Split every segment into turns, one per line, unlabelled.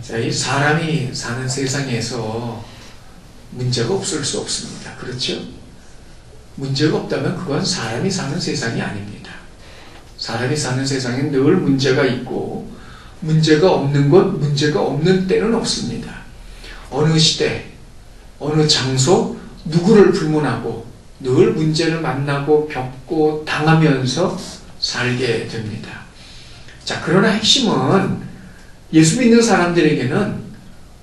자, 이 사람이 사는 세상에서 문제가 없을 수 없습니다. 그렇죠? 문제가 없다면 그건 사람이 사는 세상이 아닙니다. 사람이 사는 세상엔 늘 문제가 있고 문제가 없는 것, 문제가 없는 때는 없습니다. 어느 시대, 어느 장소, 누구를 불문하고 늘 문제를 만나고 겪고 당하면서 살게 됩니다. 자, 그러나 핵심은 예수 믿는 사람들에게는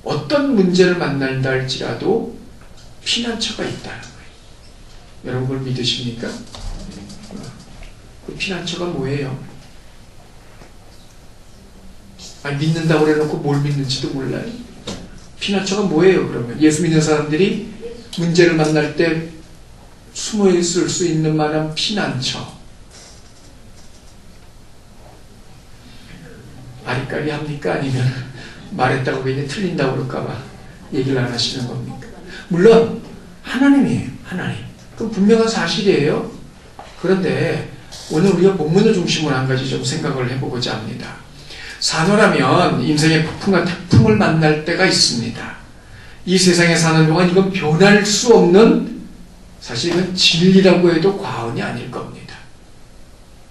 어떤 문제를 만난다 할지라도 피난처가 있다는 거예요. 여러분 그걸 믿으십니까? 그 피난처가 뭐예요? 아니, 믿는다고 그래놓고 뭘 믿는지도 몰라요. 피난처가 뭐예요 그러면? 예수 믿는 사람들이 문제를 만날 때 숨어 있을 수 있는 만한 피난처. 아리까리 합니까? 아니면 말했다고 괜히 틀린다고 그럴까봐 얘기를 안 하시는 겁니까? 물론 하나님이에요. 하나님. 그건 분명한 사실이에요. 그런데 오늘 우리가 본문을 중심으로 한 가지 좀 생각을 해보고자 합니다. 사노라면 인생의 폭풍과 태풍을 만날 때가 있습니다. 이 세상에 사는 동안 이건 변할 수 없는, 사실 이건 진리라고 해도 과언이 아닐 겁니다.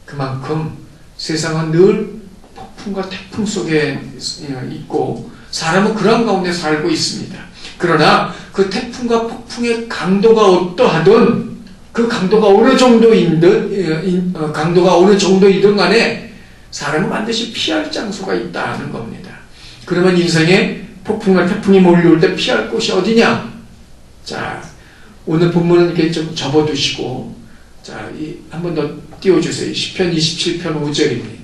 그만큼 세상은 늘 폭풍과 태풍 속에 있고 사람은 그런 가운데 살고 있습니다. 그러나 그 태풍과 폭풍의 강도가 어떠하든, 그 강도가 어느 정도이든 간에 사람은 반드시 피할 장소가 있다는 겁니다. 그러면 인생에 폭풍과 태풍이 몰려올 때 피할 곳이 어디냐? 자, 오늘 본문은 이렇게 좀 접어두시고, 자, 한 번 더 띄워주세요. 시편 27편 5절입니다.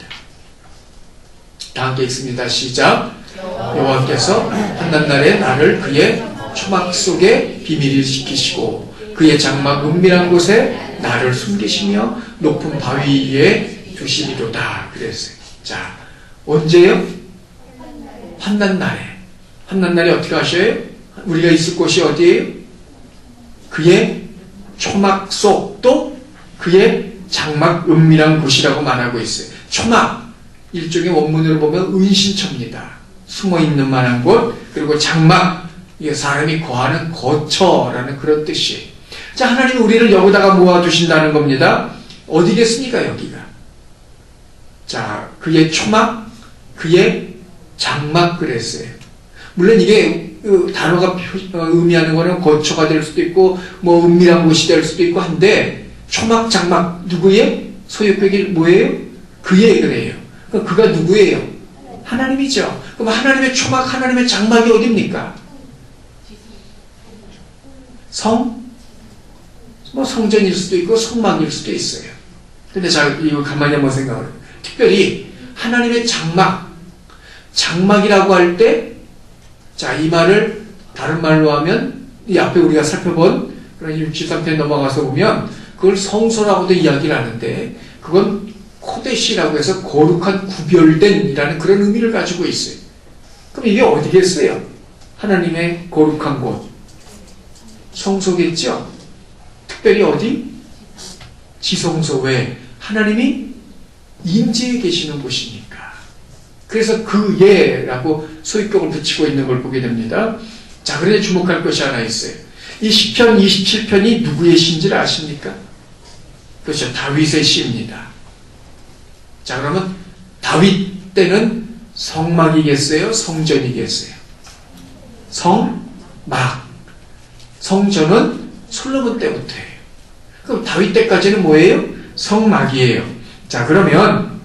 다 함께 읽습니다. 시작. 여호와께서 한낱날에 나를 그의 초막 속에 비밀을 지키시고 그의 장막 은밀한 곳에 나를 숨기시며 높은 바위 위에 두시리로다. 그랬어요. 자, 언제요? 한낱날에. 한낱날에 어떻게 하셔요? 우리가 있을 곳이 어디예요? 그의 초막 속, 또 그의 장막 은밀한 곳이라고 말하고 있어요. 초막, 일종의 원문으로 보면 은신처입니다. 숨어있는 만한 곳. 그리고 장막, 이게 사람이 거하는 거처라는 그런 뜻이에요. 자, 하나님이 우리를 여기다가 모아두신다는 겁니다. 어디겠습니까, 여기가? 자, 그의 초막, 그의 장막 그랬어요. 물론 이게 단어가 의미하는 거는 거처가 될 수도 있고 뭐 은밀한 곳이 될 수도 있고 한데, 초막, 장막, 누구의? 소유격이 뭐예요? 그의 그래요. 그럼 그가 누구예요? 하나님이죠. 그럼 하나님의 초막, 하나님의 장막이 어디입니까? 뭐 성전일 수도 있고 성막일 수도 있어요. 근데 자, 이거 가만히 한번 생각을 해요. 특별히 하나님의 장막, 장막이라고 할 때, 자, 이 말을 다른 말로 하면, 이 앞에 우리가 살펴본 그런 63편 넘어가서 보면 그걸 성소라고도 이야기를 하는데, 그건 코데시라고 해서 거룩한 구별된이라는 그런 의미를 가지고 있어요. 그럼 이게 어디겠어요? 하나님의 거룩한 곳. 성소겠죠? 특별히 어디? 지성소. 왜? 하나님이 임재해 계시는 곳이니까. 그래서 그예라고 소유격을 붙이고 있는 걸 보게 됩니다. 자, 그런데 주목할 것이 하나 있어요. 이 시편 27편이 누구의 시인지를 아십니까? 그렇죠. 다윗의 시입니다. 자, 그러면 다윗 때는 성막이겠어요? 성전이겠어요? 성막. 성전은 솔로몬 때부터예요. 그럼 다윗 때까지는 뭐예요? 성막이에요. 자, 그러면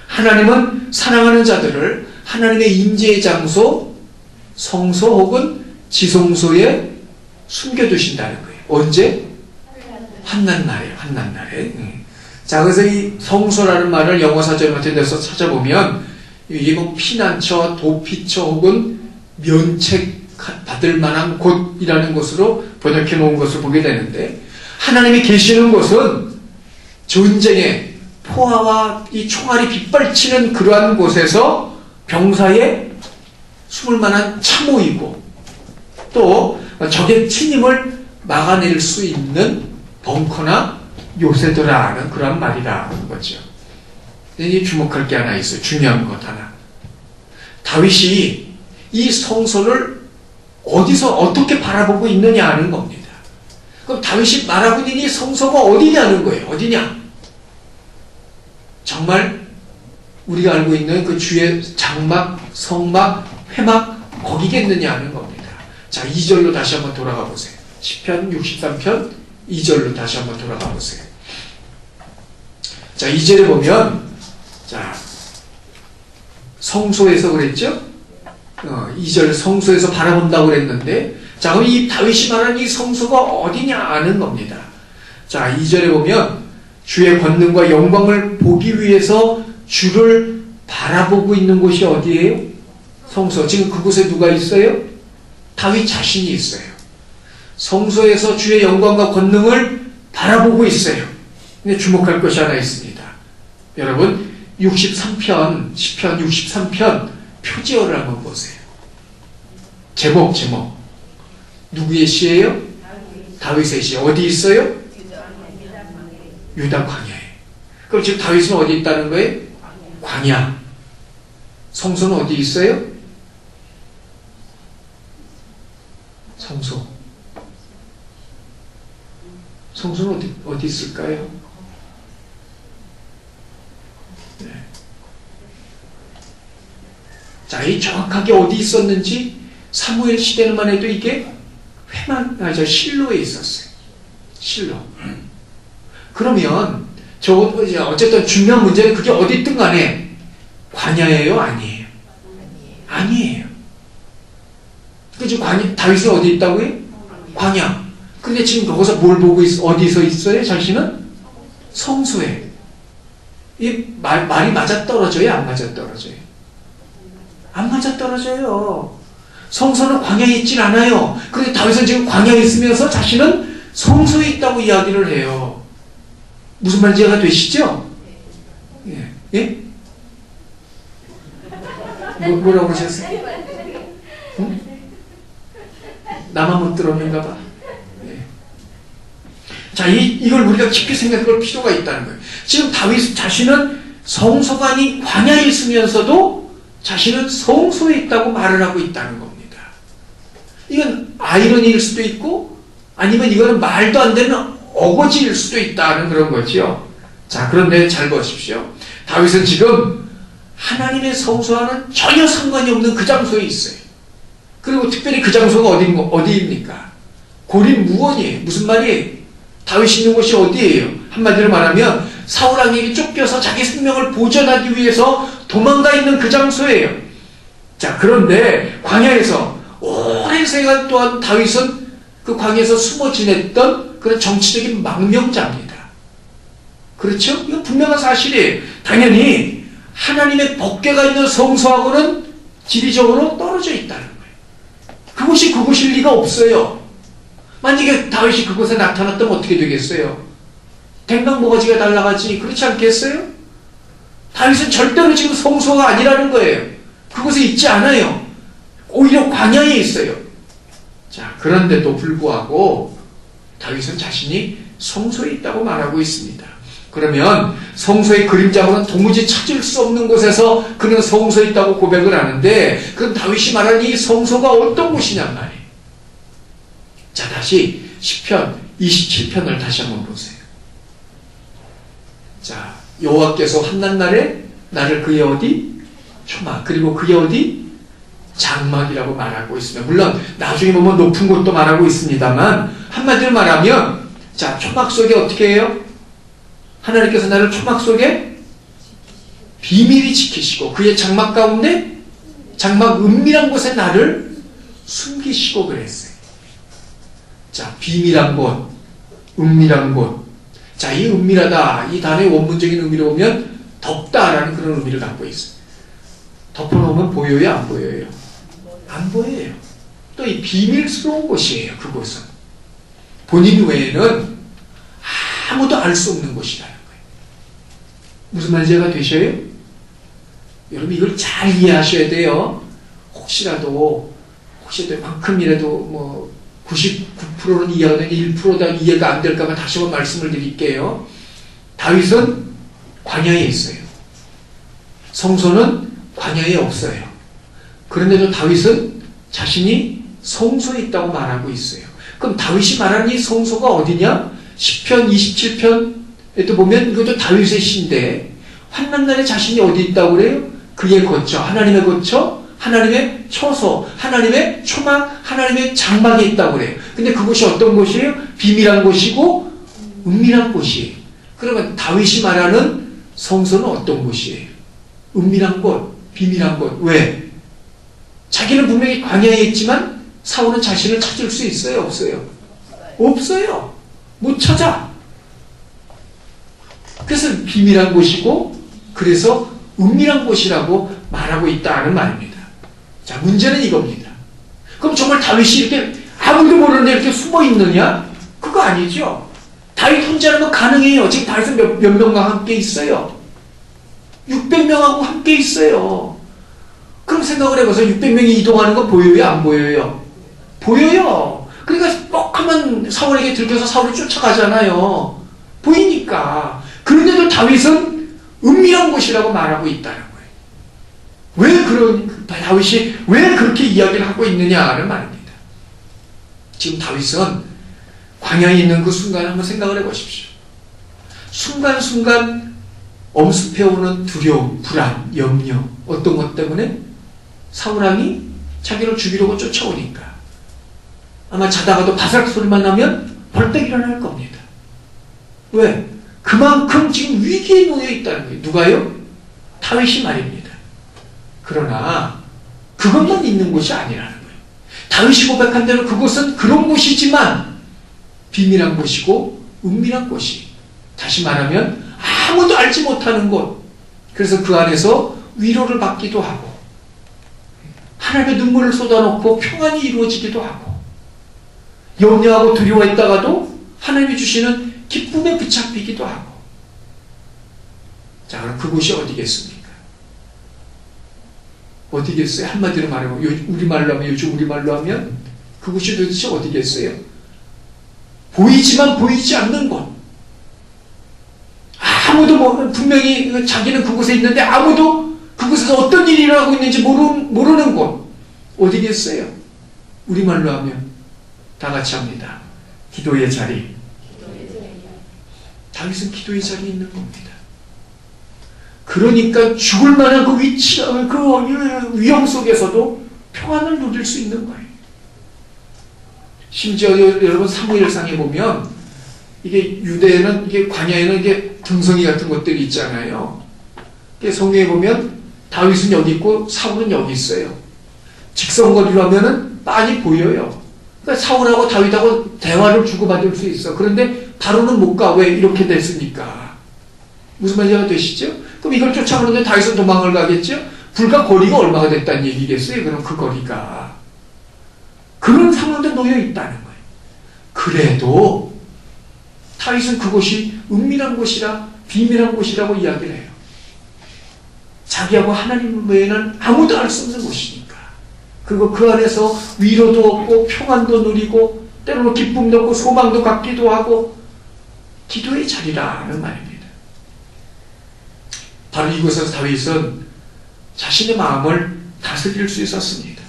하나님은 사랑하는 자들을 하나님의 임재의 장소, 성소 혹은 지성소에 숨겨두신다는 거예요. 언제? 한낱날에, 한낱날에. 자, 그래서 이 성소라는 말을 영어 사전 같은 데서 찾아보면 이게 뭐 피난처, 도피처 혹은 면책 받을 만한 곳이라는 것으로 번역해 놓은 것을 보게 되는데, 하나님이 계시는 곳은 전쟁에 포화와 이 총알이 빗발치는 그러한 곳에서 병사에 숨을 만한 참호이고, 또 적의 침입을 막아낼 수 있는 벙커나 요새도라는 그런 말이라는 거죠. 근데 주목할 게 하나 있어요. 중요한 것 하나. 다윗이 이 성소를 어디서 어떻게 바라보고 있느냐 하는 겁니다. 그럼 다윗이 말하고 있는 이 성소가 어디냐는 거예요. 어디냐? 정말 우리가 알고 있는 그 주의 장막, 성막, 회막 거기겠느냐 하는 겁니다. 자, 2절로 다시 한번 돌아가 보세요. 시편 63편 2절로 다시 한번 돌아가 보세요. 자, 2절에 보면, 자, 성소에서 그랬죠? 2절 성소에서 바라본다고 그랬는데, 자, 그럼 이 다윗이 말하는 이 성소가 어디냐 아는 겁니다. 자, 2절에 보면, 주의 권능과 영광을 보기 위해서 주를 바라보고 있는 곳이 어디예요? 성소. 지금 그곳에 누가 있어요? 다윗 자신이 있어요. 성소에서 주의 영광과 권능을 바라보고 있어요. 근데 주목할 것이 하나 있습니다. 여러분 63편, 시편 63편 표지어를 한번 보세요. 제목 누구의 시예요? 다윗의 시. 어디 있어요? 유다 광야에. 그럼 지금 다윗은 어디 있다는 거예요? 광야. 성소는 어디 있어요? 성소는 어디 있을까요? 네. 자, 이 정확하게 어디 있었는지 사무엘 시대만 해도 이게 실로에 있었어요. 실로. 그러면 어쨌든 중요한 문제는 그게 어디 있든 간에 광야예요? 아니에요? 아니에요. 그죠? 다윗은 어디 있다고요? 광야. 근데 지금 거기서 뭘 보고 어디서 있어요? 자신은? 성소에. 이 말이 맞아떨어져요? 안 맞아떨어져요? 안 맞아떨어져요. 성소는 광야에 있진 않아요. 그런데 다윗은 지금 광야에 있으면서 자신은 성소에 있다고 이야기를 해요. 무슨 말인지 이해가 되시죠? 예? 예? 뭐라고 하셨어요? 응? 나만 못 들었는가 봐. 예. 자, 이걸 우리가 깊이 생각할 필요가 있다는 거예요. 지금 다윗 자신은 성소가 아닌 광야에 있으면서도 자신은 성소에 있다고 말을 하고 있다는 겁니다. 이건 아이러니일 수도 있고 아니면 이거는 말도 안 되는 어거지일 수도 있다는 그런 거죠. 자, 그런데 잘 보십시오. 다윗은 지금 하나님의 성소와는 전혀 상관이 없는 그 장소에 있어요. 그리고 특별히 그 장소가 어디입니까? 고립무원이에요. 무슨 말이에요? 다윗이 있는 곳이 어디예요? 한마디로 말하면 사울 왕에게 쫓겨서 자기 생명을 보존하기 위해서 도망가 있는 그 장소예요. 자, 그런데 광야에서 오랜 세월 동안 다윗은 그 광야에서 숨어 지냈던 그런 정치적인 망명자입니다. 그렇죠? 이건 분명한 사실이에요. 당연히 하나님의 법궤가 있는 성소하고는 지리적으로 떨어져 있다는 거예요. 그곳이 그곳일 리가 없어요. 만약에 다윗이 그곳에 나타났다면 어떻게 되겠어요? 댕강모가지가 날아가지. 그렇지 않겠어요? 다윗은 절대로 지금 성소가 아니라는 거예요. 그곳에 있지 않아요. 오히려 광야에 있어요. 자, 그런데도 불구하고 다윗은 자신이 성소에 있다고 말하고 있습니다. 그러면 성소의 그림자고는 도무지 찾을 수 없는 곳에서 그는 성소에 있다고 고백을 하는데, 그럼 다윗이 말하는 이 성소가 어떤 곳이냔 말이에요. 자, 다시 시편 27편을 다시 한번 보세요. 자, 여호와께서 한낱날에 나를 그의 어디? 초막, 그리고 그의 어디? 장막이라고 말하고 있습니다. 물론 나중에 보면 높은 곳도 말하고 있습니다만, 한마디로 말하면, 자, 초막 속에 어떻게 해요? 하나님께서 나를 초막 속에 비밀히 지키시고 그의 장막 가운데 장막 은밀한 곳에 나를 숨기시고 그랬어요. 자, 비밀한 곳, 은밀한 곳. 자, 이 은밀하다, 이 단어의 원문적인 의미로 보면 덮다라는 그런 의미를 갖고 있어요. 덮어놓으면 보여요, 안 보여요? 안 보여요. 또 이 비밀스러운 곳이에요, 그곳은. 본인 외에는 아무도 알 수 없는 곳이라는 거예요. 무슨 말인지 이해가 되셔요? 여러분, 이걸 잘 이해하셔야 돼요. 혹시라도 만큼이라도 99%는 이해가 되는 1%다 이해가 안 될까봐 다시 한번 말씀을 드릴게요. 다윗은 광야에 있어요. 성소는 광야에 없어요. 그런데도 다윗은 자신이 성소에 있다고 말하고 있어요. 그럼 다윗이 말하는 이 성소가 어디냐? 시편 27편에도 보면 이것도 다윗의 시인데 환난날에 자신이 어디 있다고 그래요? 그의 거처, 하나님의 거처, 하나님의 처소, 하나님의 초막, 하나님의 장막에 있다고 그래요. 근데 그곳이 어떤 곳이에요? 비밀한 곳이고 은밀한 곳이에요. 그러면 다윗이 말하는 성소는 어떤 곳이에요? 은밀한 곳, 비밀한 곳. 왜? 자기는 분명히 광야에 있지만 사울은 자신을 찾을 수 있어요? 없어요? 없어요. 못 찾아. 그래서 비밀한 곳이고 그래서 은밀한 곳이라고 말하고 있다는 말입니다. 자, 문제는 이겁니다. 그럼 정말 다윗이 이렇게 아무도 모르는데 이렇게 숨어 있느냐? 그거 아니죠. 다윗 혼자라면 가능해요. 지금 다윗은 몇 명과 함께 있어요? 600명하고 함께 있어요. 그럼 생각을 해봐서 600명이 이동하는 거 보여요? 안 보여요? 보여요. 그러니까 뻑하면 사울에게 들켜서 사울을 쫓아가잖아요. 보이니까. 그런데도 다윗은 은밀한 곳이라고 말하고 있다는 거예요. 다윗이 왜 그렇게 이야기를 하고 있느냐는 말입니다. 지금 다윗은 광야에 있는 그 순간을 한번 생각을 해보십시오. 순간순간 엄습해오는 두려움, 불안, 염려, 어떤 것 때문에? 사울왕이 자기를 죽이려고 쫓아오니까. 아마 자다가도 바삭 소리만 나면 벌떡 일어날 겁니다. 왜? 그만큼 지금 위기에 놓여 있다는 거예요. 누가요? 다윗이 말입니다. 그러나 그것만 있는 곳이 아니라는 거예요. 다윗이 고백한 대로 그곳은 그런 곳이지만 비밀한 곳이고 은밀한 곳이, 다시 말하면 아무도 알지 못하는 곳. 그래서 그 안에서 위로를 받기도 하고 하나님의 눈물을 쏟아놓고 평안이 이루어지기도 하고 염려하고 두려워했다가도 하나님이 주시는 기쁨에 붙잡히기도 하고. 자, 그럼 그곳이 어디겠습니까? 어디겠어요? 한마디로 말하면 우리말로 하면, 요즘 우리말로 하면 그곳이 도대체 어디겠어요? 보이지만 보이지 않는 곳. 아무도 분명히 자기는 그곳에 있는데 아무도 그곳에서 어떤 일이 일어나고 있는지 모르는 곳. 어디겠어요? 우리말로 하면 다 같이 합니다. 기도의 자리. 다윗은 기도의 자리에 있는 겁니다. 그러니까 죽을 만한 그 위치, 그 위험 속에서도 평안을 누릴 수 있는 거예요. 심지어 여러분 사무엘상에 보면 이게 유대에는, 이게 광야에는 이게 등성이 같은 것들이 있잖아요. 성경에 보면 다윗은 여기 있고 사울은 여기 있어요. 직선거리로 하면은 빤히 보여요. 그러니까 사울하고 다윗하고 대화를 주고받을 수 있어. 그런데 바로는 못 가. 왜? 이렇게 됐으니까. 무슨 말인지 되시죠? 그럼 이걸 쫓아오는데 다윗은 도망을 가겠죠? 불과 거리가 얼마가 됐다는 얘기겠어요? 그럼 그 거리가. 그런 상황도 놓여 있다는 거예요. 그래도 다윗은 그곳이 은밀한 곳이라, 비밀한 곳이라고 이야기를 해요. 자기하고 하나님 외에는 아무도 알 수 없는 곳이니까. 그리고 그 안에서 위로도 얻고 평안도 누리고 때로는 기쁨도 얻고 소망도 갖기도 하고 기도의 자리라는 말입니다. 바로 이곳에서 다윗은 자신의 마음을 다스릴 수 있었습니다.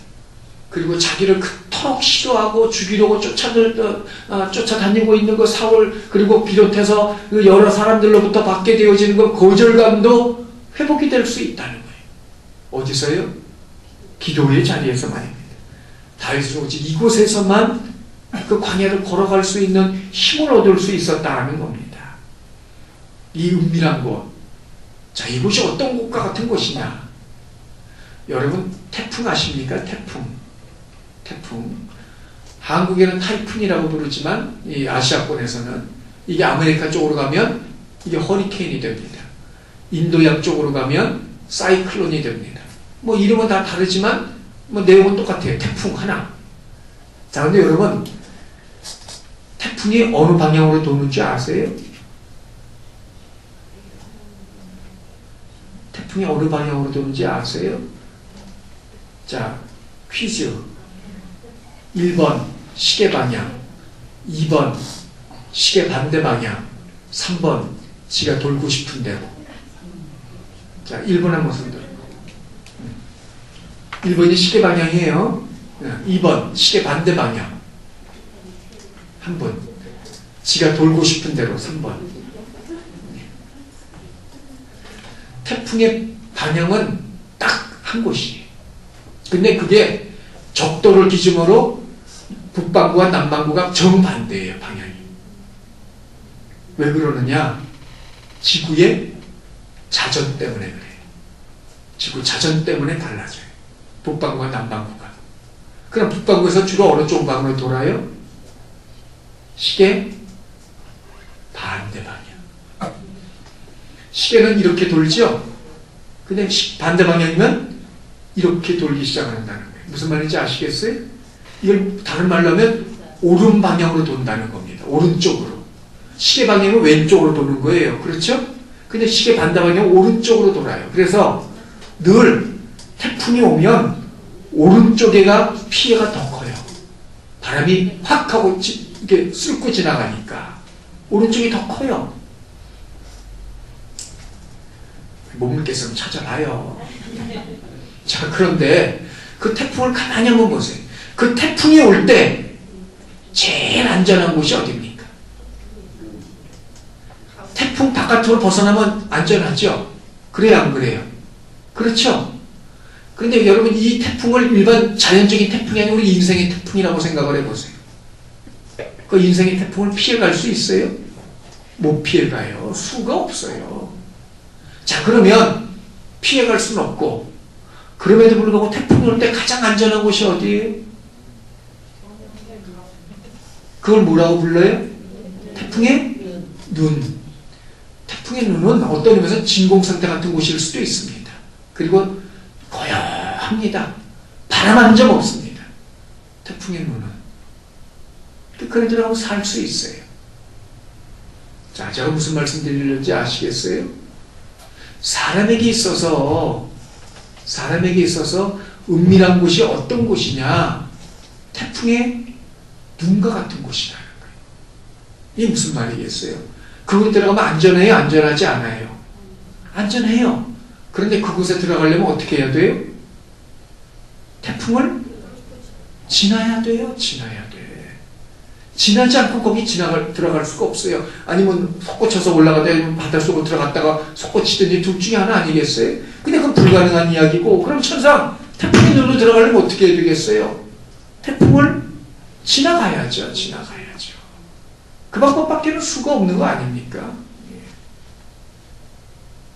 그리고 자기를 그토록 싫어하고 죽이려고 쫓아다니고 있는 그 사울, 그리고 비롯해서 그 여러 사람들로부터 받게 되어지는 그 거절감도 회복이 될 수 있다는 거예요. 어디서요? 기도의 자리에서 말입니다. 다윗은 오직 이곳에서만 그 광야를 걸어갈 수 있는 힘을 얻을 수 있었다는 겁니다. 이 은밀한 곳. 자, 이곳이 어떤 곳과 같은 곳이냐? 여러분, 태풍 아십니까? 태풍. 한국에는 타이푼이라고 부르지만 이 아시아권에서는 이게 아메리카 쪽으로 가면 이게 허리케인이 됩니다. 인도양 쪽으로 가면 사이클론이 됩니다. 뭐 이름은 다 다르지만 뭐 내용은 똑같아요. 태풍 하나. 자, 근데 여러분, 태풍이 어느 방향으로 도는지 아세요? 태풍이 어느 방향으로 도는지 아세요? 자, 퀴즈. 1번 시계 방향, 2번 시계 반대 방향, 3번 지가 돌고 싶은 대로. 자, 1번 한번 손들어. 1번이 시계 방향이에요. 2번 시계 반대 방향. 한 번. 지가 돌고 싶은 대로 3번. 태풍의 방향은 딱 한 곳이에요. 근데 그게 적도를 기준으로 북반구와 남반구가 정반대예요, 방향이. 왜 그러느냐? 지구의 자전 때문에 그래요. 지구 자전 때문에 달라져요. 북반구와 남반구가. 그럼 북반구에서 주로 어느 쪽 방향으로 돌아요? 시계 반대 방향. 시계는 이렇게 돌죠? 근데 반대 방향이면 이렇게 돌기 시작한다는 거예요. 무슨 말인지 아시겠어요? 이걸 다른 말로 하면 오른 방향으로 돈다는 겁니다. 오른쪽으로. 시계 방향은 왼쪽으로 도는 거예요. 그렇죠? 근데 시계 반대 방향은 오른쪽으로 돌아요. 그래서 늘 태풍이 오면 오른쪽에가 피해가 더 커요. 바람이 확 하고 이렇게 쓸고 지나가니까 오른쪽이 더 커요. 못 믿겠으면 찾아봐요. 자, 그런데 그 태풍을 가만히 한번 보세요. 그 태풍이 올 때 제일 안전한 곳이 어디입니까? 태풍 바깥으로 벗어나면 안전하죠? 그래요, 안 그래요? 그렇죠? 그런데 여러분, 이 태풍을 일반 자연적인 태풍이 아니고 우리 인생의 태풍이라고 생각을 해보세요. 그 인생의 태풍을 피해갈 수 있어요? 못 피해가요. 수가 없어요. 자, 그러면 피해갈 수는 없고, 그럼에도 불구하고 태풍이 올 때 가장 안전한 곳이 어디예요? 그걸 뭐라고 불러요? 태풍의 눈. 태풍의 눈은 어떤 의미에서 진공상태 같은 곳일 수도 있습니다. 그리고 고요합니다. 바람 한 점 없습니다. 태풍의 눈은. 그런 데라고 살 수 있어요. 자, 제가 무슨 말씀 드리는지 아시겠어요? 사람에게 있어서 은밀한 곳이 어떤 곳이냐? 태풍의 눈과 같은 곳이라는 거예요. 이게 무슨 말이겠어요? 그곳에 들어가면 안전해요? 안전하지 않아요? 안전해요. 그런데 그곳에 들어가려면 어떻게 해야 돼요? 태풍을 지나야 돼요? 지나야 돼. 지나지 않고 거기 들어갈 수가 없어요. 아니면 솟구쳐서 올라가다 바닷속으로 들어갔다가 솟구치든지 둘 중에 하나 아니겠어요? 근데 그건 불가능한 이야기고, 그럼 천상 태풍의 눈으로 들어가려면 어떻게 해야 되겠어요? 태풍을 지나가야죠. 지나가야죠. 그 방법밖에는 수가 없는 거 아닙니까?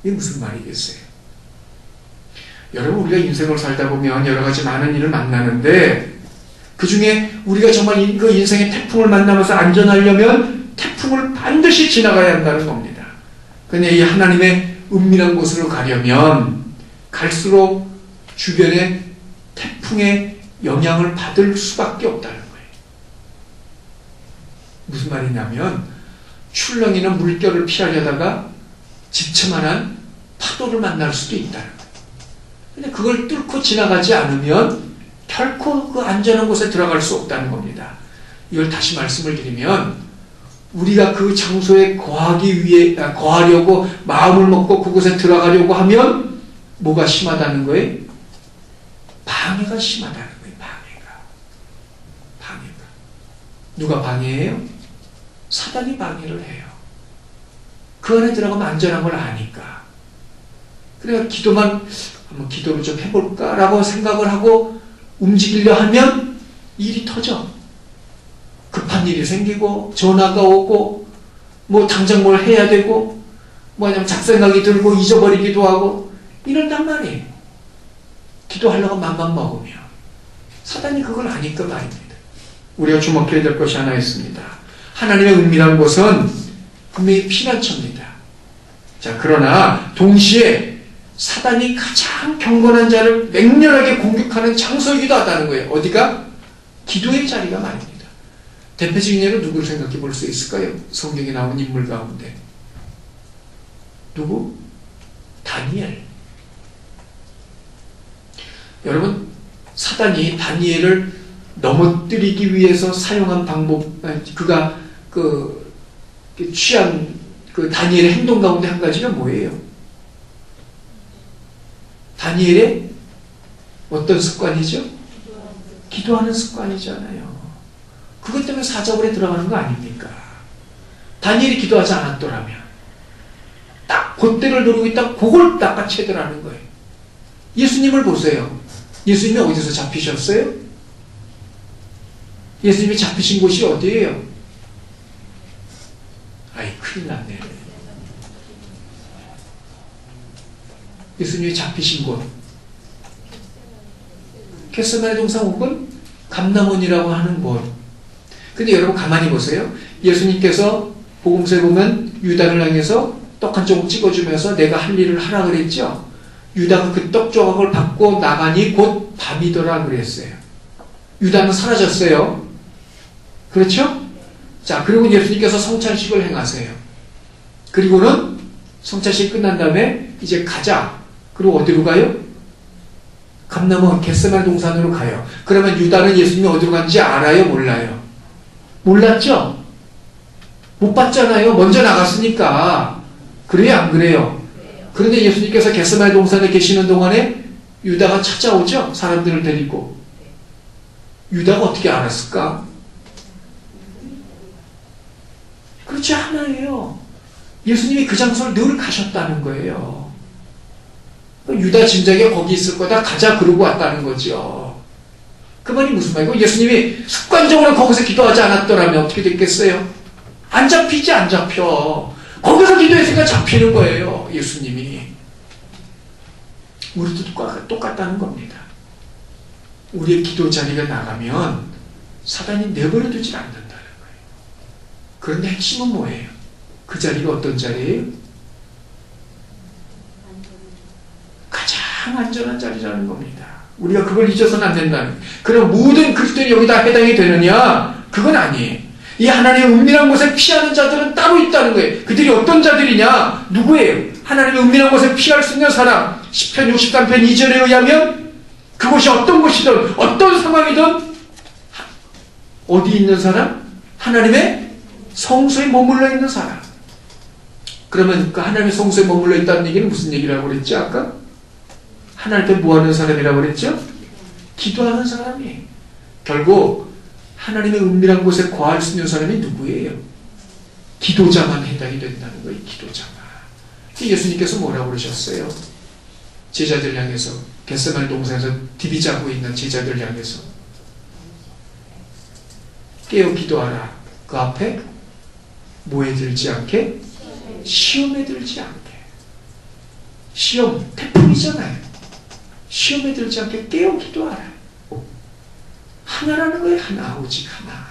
이게 무슨 말이겠어요? 여러분, 우리가 인생을 살다 보면 여러 가지 많은 일을 만나는데, 그 중에 우리가 정말 그 인생의 태풍을 만나면서 안전하려면 태풍을 반드시 지나가야 한다는 겁니다. 근데 이 하나님의 은밀한 곳으로 가려면 갈수록 주변에 태풍의 영향을 받을 수밖에 없다는 거예요. 무슨 말이냐면 출렁이는 물결을 피하려다가 지처만한 파도를 만날 수도 있다는 거예요. 근데 그걸 뚫고 지나가지 않으면 결코 그 안전한 곳에 들어갈 수 없다는 겁니다. 이걸 다시 말씀을 드리면 우리가 그 장소에 거하려고 마음을 먹고 그곳에 들어가려고 하면 뭐가 심하다는 거예요? 방해가 심하다는 거예요. 방해가. 누가 방해해요? 사단이 방해를 해요. 그 안에 들어가면 안전한 걸 아니까. 그래서 한번 기도를 좀 해볼까라고 생각을 하고 움직이려 하면 일이 터져. 급한 일이 생기고 전화가 오고 뭐 당장 뭘 해야 되고 뭐냐면 잡생각이 들고 잊어버리기도 하고 이런단 말이에요. 기도하려고 맘만 먹으면 사단이 그걸 아니까 말입니다. 우리가 주목해야 될 것이 하나 있습니다. 하나님의 은밀한 곳은 분명히 피난처입니다. 자, 그러나 동시에 사단이 가장 경건한 자를 맹렬하게 공격하는 장소이기도 하다는 거예요. 어디가? 기도의 자리가 말입니다. 대표적인 예로 누구를 생각해 볼 수 있을까요? 성경에 나온 인물 가운데. 누구? 다니엘. 여러분, 사단이 다니엘을 넘어뜨리기 위해서 사용한 방법, 그가 취한 그 다니엘의 행동 가운데 한 가지가 뭐예요? 다니엘의 어떤 습관이죠? 기도하는 습관이잖아요. 그것 때문에 사자굴에 들어가는 거 아닙니까? 다니엘이 기도하지 않았더라면 딱 그때를 노리고 있다 그걸 낚아채더라는 거예요. 예수님을 보세요. 예수님이 어디서 잡히셨어요? 예수님이 잡히신 곳이 어디예요? 아이 큰일 났네. 예수님이 잡히신 곳 겟세마네 동산 혹은 감람원이라고 하는 곳. 근데 여러분 가만히 보세요. 예수님께서 복음서에 보면 유다를 향해서 떡 한 조각 찍어주면서 내가 할 일을 하라 그랬죠. 유다가 그 떡 조각을 받고 나가니 곧 밤이더라 그랬어요. 유다는 사라졌어요. 그렇죠? 자, 그리고 예수님께서 성찬식을 행하세요. 그리고는 성찬식 끝난 다음에 이제 가자. 그리고 어디로 가요? 감람원 겟세마네 동산으로 가요. 그러면 유다는 예수님이 어디로 간지 알아요? 몰라요? 몰랐죠? 못 봤잖아요. 먼저 나갔으니까. 그래요? 안 그래요? 그런데 예수님께서 겟세마네 동산에 계시는 동안에 유다가 찾아오죠? 사람들을 데리고. 유다가 어떻게 알았을까? 그렇지 않아요. 예수님이 그 장소를 늘 가셨다는 거예요. 유다 짐작이 거기 있을 거다 가자 그러고 왔다는 거죠. 그 말이 무슨 말이고 예수님이 습관적으로 거기서 기도하지 않았더라면 어떻게 됐겠어요? 안 잡히지 안 잡혀. 거기서 기도했으니까 잡히는 거예요. 예수님이. 우리도 똑같다는 겁니다. 우리의 기도 자리가 나가면 사단이 내버려 두질 않는다는 거예요. 그런데 핵심은 뭐예요? 그 자리가 어떤 자리예요? 가장 안전한 자리라는 겁니다. 우리가 그걸 잊어서는 안 된다는 거예요. 그럼 모든 그리스도인이 여기다 해당이 되느냐? 그건 아니에요. 이 하나님의 은밀한 곳에 피하는 자들은 따로 있다는 거예요. 그들이 어떤 자들이냐? 누구예요? 하나님의 은밀한 곳에 피할 수 있는 사람. 시편 63편 2절에 의하면 그곳이 어떤 곳이든 어떤 상황이든 어디 있는 사람? 하나님의 성소에 머물러 있는 사람. 그러면 그 하나님의 성소에 머물러 있다는 얘기는 무슨 얘기라고 그랬죠? 아까? 하나님 앞에 뭐하는 사람이라고 그랬죠? 기도하는 사람이에요. 결국 하나님의 은밀한 곳에 거할 수 있는 사람이 누구예요? 기도자만 해당이 된다는 거예요. 기도자만. 예수님께서 뭐라고 그러셨어요? 제자들 향해서 겟세마네 동산에서 디비 자고 있는 제자들 향해서 깨어 기도하라. 그 앞에 뭐에 들지 않게? 시험에 들지 않게. 시험, 태풍이잖아요. 시험에 들지 않게 깨어 기도하라. 하나라는 거예요. 하나, 오직 하나.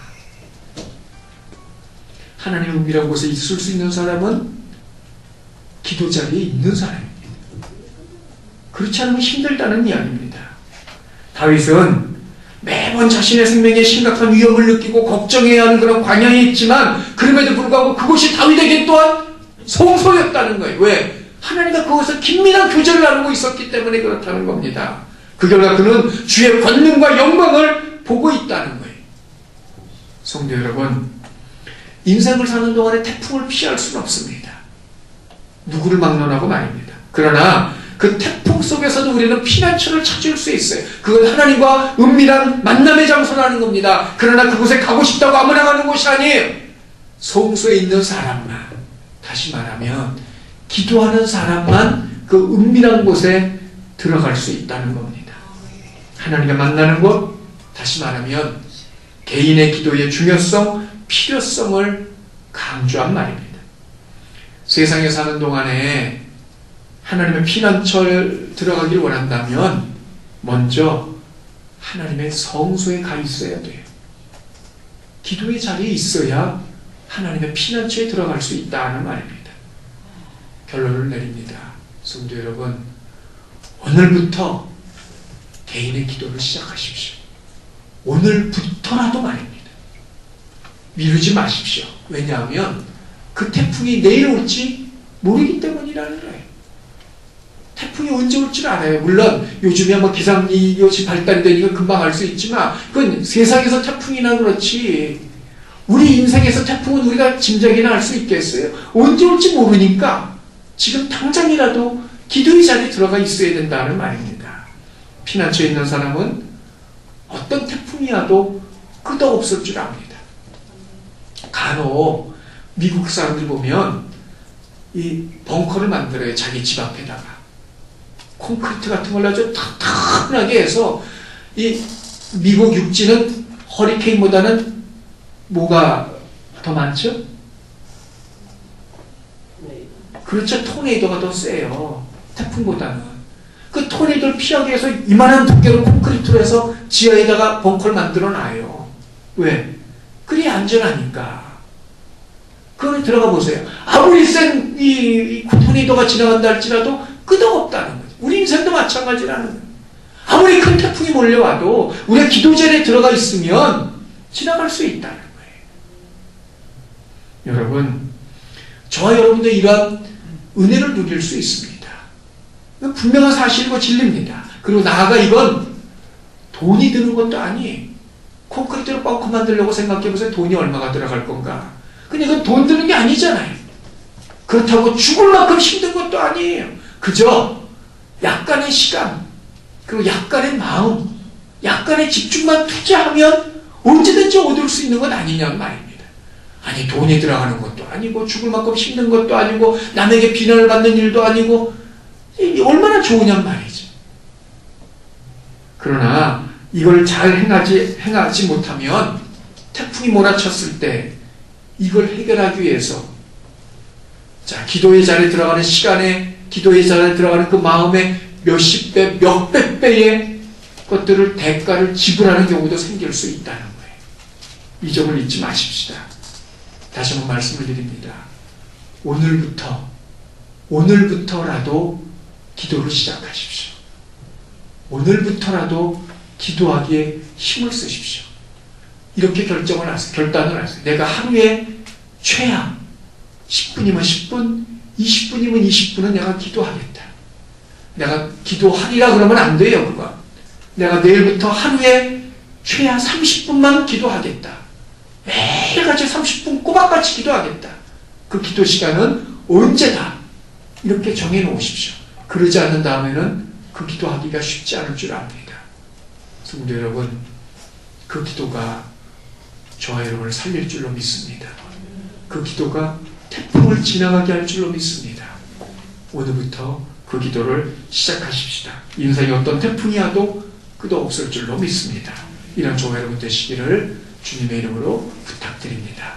하나님의 은밀한 곳에 있을 수 있는 사람은 기도 자리에 있는 사람입니다. 그렇지 않으면 힘들다는 이야기입니다. 다윗은 매번 자신의 생명에 심각한 위협을 느끼고 걱정해야 하는 그런 광야에 있지만 그럼에도 불구하고 그곳이 다윗에게 또한 성소였다는 거예요. 왜? 하나님과 그곳에서 긴밀한 교제를 나누고 있었기 때문에 그렇다는 겁니다. 그 결과 그는 주의 권능과 영광을 보고 있다는 거예요. 성도 여러분, 인생을 사는 동안에 태풍을 피할 수는 없습니다. 누구를 막론하고 말입니다. 그러나 그 태풍 속에서도 우리는 피난처를 찾을 수 있어요. 그건 하나님과 은밀한 만남의 장소라는 겁니다. 그러나 그곳에 가고 싶다고 아무나 가는 곳이 아니에요. 성소에 있는 사람만, 다시 말하면 기도하는 사람만 그 은밀한 곳에 들어갈 수 있다는 겁니다. 하나님과 만나는 곳, 다시 말하면 개인의 기도의 중요성, 필요성을 강조한 말입니다. 세상에 사는 동안에 하나님의 피난처를 들어가기를 원한다면 먼저 하나님의 성소에 가 있어야 돼요. 기도의 자리에 있어야 하나님의 피난처에 들어갈 수 있다는 말입니다. 결론을 내립니다. 성도 여러분, 오늘부터 개인의 기도를 시작하십시오. 오늘부터라도 말입니다. 미루지 마십시오. 왜냐하면 그 태풍이 내일 올지 모르기 때문이라는 거예요. 태풍이 언제 올 줄 알아요. 물론 요즘에 뭐 기상이것이 발달이 되니까 금방 알 수 있지만 그건 세상에서 태풍이나 그렇지 우리 인생에서 태풍은 우리가 짐작이나 알 수 있겠어요. 언제 올지 모르니까 지금 당장이라도 기도의 자리에 들어가 있어야 된다는 말입니다. 피난처에 있는 사람은 어떤 태풍이 와도 끄떡없을 줄 압니다. 간혹 미국 사람들 보면 이 벙커를 만들어요. 자기 집 앞에다가 콘크리트 같은 걸 아주 탁탁하게 해서 이 미국 육지는 허리케인보다는 뭐가 더 많죠? 그렇죠. 토네이도가 더 세요. 태풍보다는. 그 토네이도를 피하기 위해서 이만한 두께로 콘크리트로 해서 지하에다가 벙커를 만들어 놔요. 왜? 그리 안전하니까. 그걸 들어가 보세요. 아무리 센 이 토네이도가 지나간다 할지라도 끄덕없다는 거죠. 우리 인생도 마찬가지라는 거예요. 아무리 큰 태풍이 몰려와도 우리가 기도전에 들어가 있으면 지나갈 수 있다는 거예요. 여러분, 저와 여러분도 이러한 은혜를 누릴 수 있습니다. 분명한 사실이고 진리입니다. 그리고 나아가 이건 돈이 드는 것도 아니에요. 콘크리트로 벙커 만들려고 생각해보세요. 돈이 얼마가 들어갈 건가. 근데 이건 돈 드는 게 아니잖아요. 그렇다고 죽을 만큼 힘든 것도 아니에요. 그저 약간의 시간, 그리고 약간의 마음, 약간의 집중만 투자하면 언제든지 얻을 수 있는 건 아니냐는 말입니다. 아니, 돈이 들어가는 것도 아니고 죽을 만큼 힘든 것도 아니고 남에게 비난을 받는 일도 아니고 얼마나 좋으냔 말이죠. 그러나 이걸 잘 행하지 못하면 태풍이 몰아쳤을 때 이걸 해결하기 위해서 자, 기도의 자리에 들어가는 시간에, 기도의 자리에 들어가는 그 마음에 몇십 배, 몇백 배의 것들을 대가를 지불하는 경우도 생길 수 있다는 거예요. 이 점을 잊지 마십시다. 다시 한번 말씀을 드립니다. 오늘부터라도 기도를 시작하십시오. 오늘부터라도 기도하기에 힘을 쓰십시오. 이렇게 결단을 하세요. 내가 하루에 최악 10분이면 10분, 20분이면 20분은 내가 기도하겠다. 내가 기도하리라 그러면 안 돼요, 그거. 내가 내일부터 하루에 최하 30분만 기도하겠다. 매일같이 30분 꼬박같이 기도하겠다. 그 기도 시간은 언제다. 이렇게 정해놓으십시오. 그러지 않는 다음에는 그 기도하기가 쉽지 않을 줄 압니다. 성도 여러분, 그 기도가 저와 여러분을 살릴 줄로 믿습니다. 그 기도가 태풍을 지나가게 할 줄로 믿습니다. 오늘부터 그 기도를 시작하십시다. 인생에 어떤 태풍이 와도 끝없을 줄로 믿습니다. 이런 저와 여러분 되시기를 주님의 이름으로 부탁드립니다.